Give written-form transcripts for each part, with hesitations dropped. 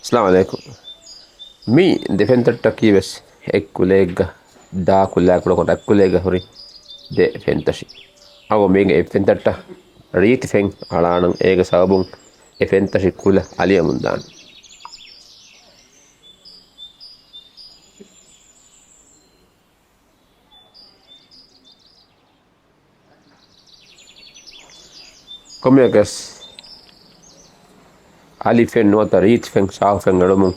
السلام عليكم. مي دفنتر بس هيك كوليغا دا كولا كولا كوليغا هوري de fentashi ago mega e fentatta riti feng alanan ega sabun e fentashi kula aliya mundan comme gas ali fen nota riti feng sa feng ngalomun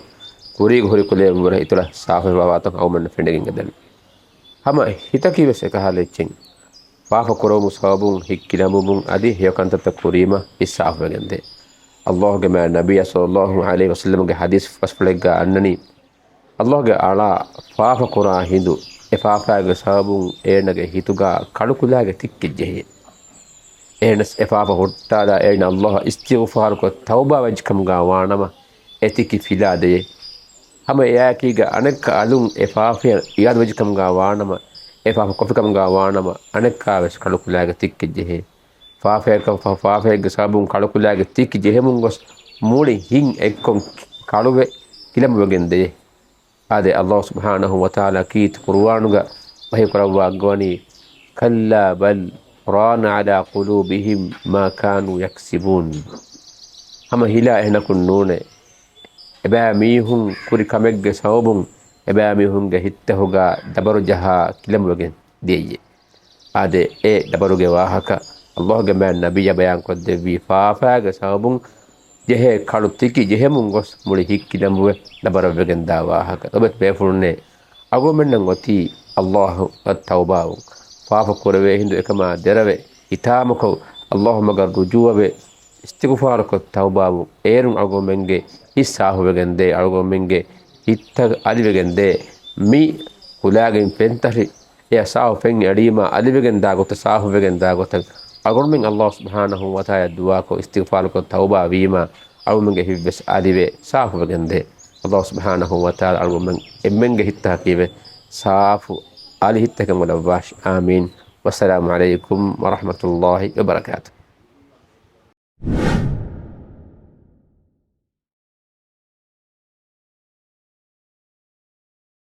kuri hori kule mura itula sa fe bawato aw man fendegin gadan hama hitaki wese ka halechin fafa koromu sabun hikkilamun adi heyokanta kurima isaf wegende الله جمع النبي صلى الله عليه وسلم حديث فسفلق أنني الله على فاف قرآن هندو إفافا سابون إيرنا هيتوغا كالوكولا تكجه إيرنس إفافا هرطادا إيرنا الله استغفار كو توبة وجكم غاوانما إتكي فيلا دي هم إياكي أنك ألون إفافا إياد وجكم غاوانما إفافا كوفكم غاوانما أنك كاوش كالوكولا تكجه faafeega sabun kalukulaage tikki jehemungos muli hin ekkon kaluwe kilamwegende ade Allah subhanahu wa ta'ala kiit qur'anuga wahi qurawa goni kalla bal rana ala qulubihim ma kanu yaksibun hama hila ehna kunnune eba mihun kuri kamegge sabun eba mihun ge hittahuga dabaru jaha kilamwegen diye ade e dabaruge wahaka الله جمع النبي بيان قد في فافا سابون جه كارتيكي جه مونغوس مولي كده مو نبر بجن داوا هكا تبت بيفرني أقول من نغتي الله التوبة فافا كوربي هندو كما دربي إتامكو الله مغر رجوع به استغفارك التوبة إيرم أقول منجي إساه بجن دي أقول منجي إتى علي بجن دي مي كلاجين فنتري يا ساو فين يريما علي بجن داغو تساه بجن داغو أقول من الله سبحانه وتعالى دعاء استغفار توبة بيما أقول من جه بس عادي صاف بجنده الله سبحانه وتعالى أقول من جه التحقيق صاف عليه التكمل باش آمين والسلام عليكم ورحمة الله وبركاته.